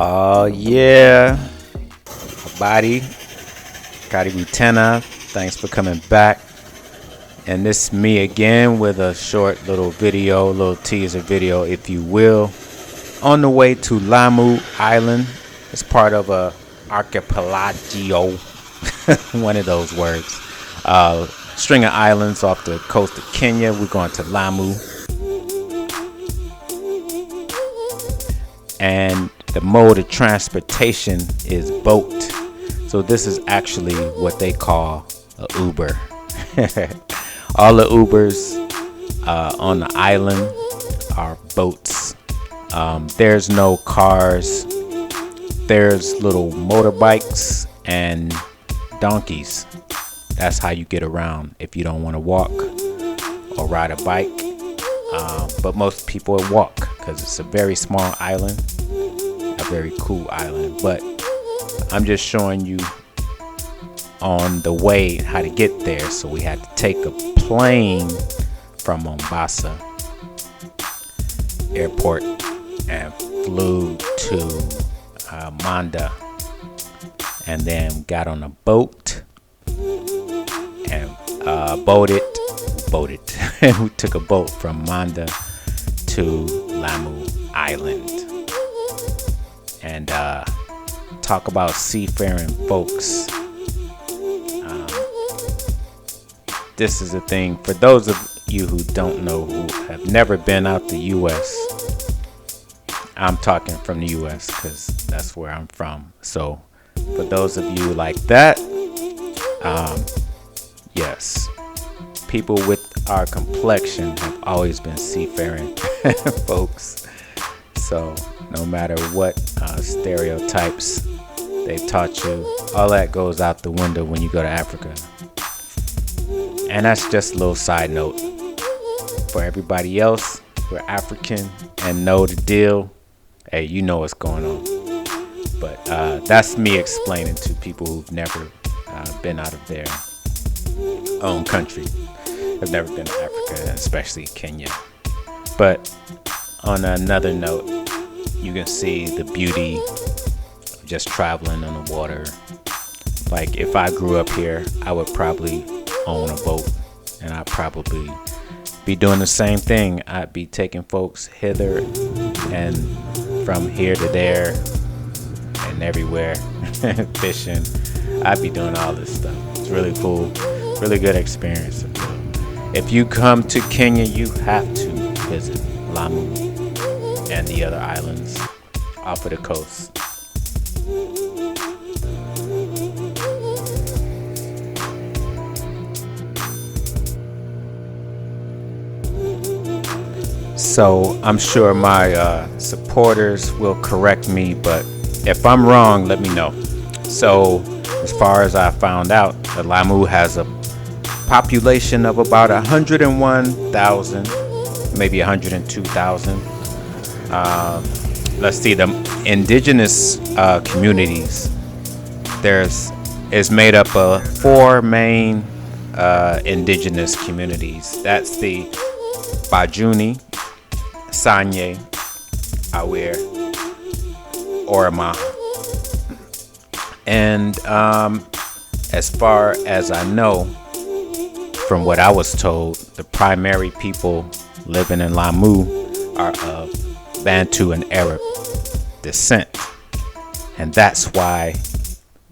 Oh yeah, body, Kaributena. Thanks for coming back. And this me again with a short little video, little teaser video, if you will. On the way to LAMU Island. It's part of a archipelago, one of those words. String of islands off the coast of Kenya. We're going to LAMU. And the mode of transportation is boat. So this is actually what they call a Uber. All the Ubers on the island are boats. There's no cars. There's little motorbikes and donkeys. That's how you get around if you don't want to walk or ride a bike. But most people walk because it's a very small island, a very cool island. But I'm just showing you on the way how to get there. So we had to take a plane from Mombasa airport and flew to Manda, and then got on a boat and boated. And we took a boat from Manda to LAMU Island. And talk about seafaring folks. This is a thing for those of you who don't know, who have never been out the U.S. I'm talking from the U.S. because that's where I'm from. So for those of you like that, yes, people with our complexion have always been seafaring folks. So no matter what stereotypes they taught you, all that goes out the window when you go to Africa. And that's just a little side note. For everybody else, we're African and know the deal. Hey, you know what's going on. But that's me explaining to people who've never been out of their own country. Have never been to Africa, especially Kenya. But on another note, you can see the beauty of just traveling on the water. Like if I grew up here, I would probably own a boat, and I'd probably be doing the same thing. I'd be taking folks hither and from here to there and everywhere, fishing. I'd be doing all this stuff. It's really cool, really good experience. If you come to Kenya, you have to visit LAMU and the other islands off of the coast. So I'm sure my supporters will correct me, but if I'm wrong, let me know. So as far as I found out, the LAMU has a population of about 101,000, maybe 102,000. Let's see, the indigenous communities. Is made up of 4 main indigenous communities. That's the Bajuni, Sanye, Awer, Orama. And as far as I know, from what I was told, the primary people living in LAMU are of Bantu and Arab descent. And that's why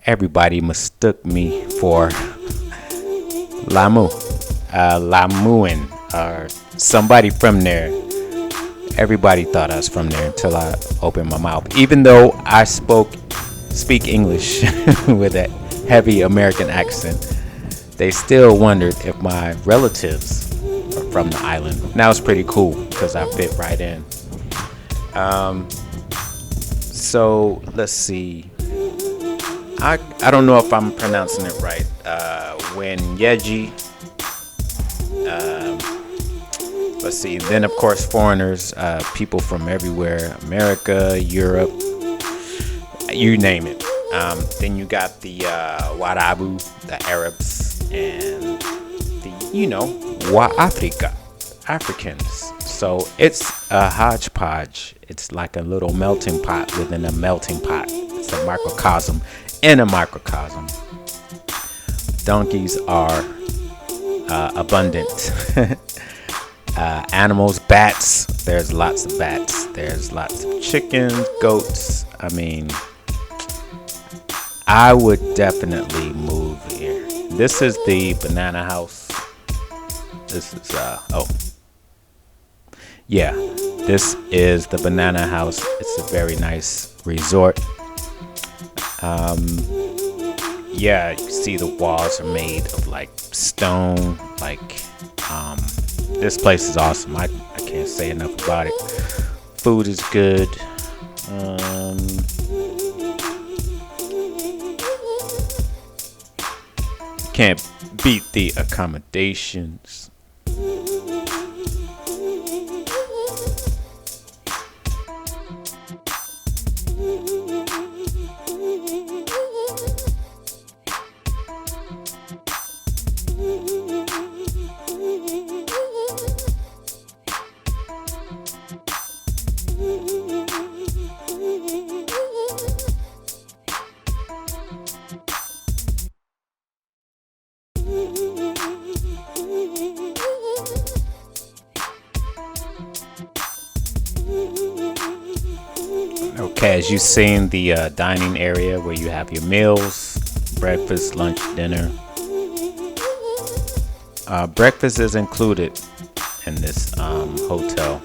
everybody mistook me for Lamuan, or somebody from there. Everybody thought I was from there until I opened my mouth. Even though I speak English with a heavy American accent, they still wondered if my relatives are from the island. Now it's pretty cool because I fit right in. So let's see. I don't know if I'm pronouncing it right. When Yeji, Let's see. Then, of course, foreigners, people from everywhere, America, Europe, you name it. Then you got the Warabu, the Arabs, and the, Africans. So it's a hodgepodge. It's like a little melting pot within a melting pot. It's a microcosm in a microcosm. Donkeys are abundant. Animals, bats. There's lots of bats. There's lots of chickens, goats. I mean, I would definitely move here. This is the banana house. This is this is the banana house. It's a very nice resort. You can see the walls are made of like stone. This place is awesome. I can't say enough about it. Food is good. Can't beat the accommodations. Okay, as you've seen the dining area where you have your meals, breakfast, lunch, dinner. Breakfast is included in this hotel.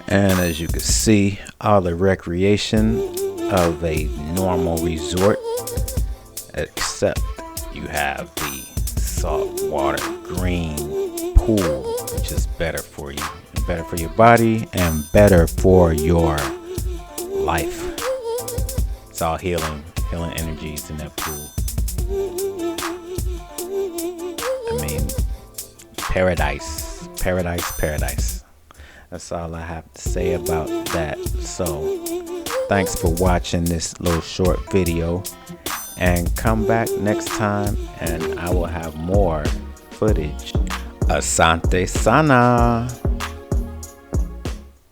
And as you can see, all the recreation of a normal resort, except you have the saltwater green pool, which is better for you, better for your body, and better for your life. It's all healing energies in that pool. I mean, paradise. That's all I have to say about that. So thanks for watching this little short video, and come back next time and I will have more footage. Asante sana.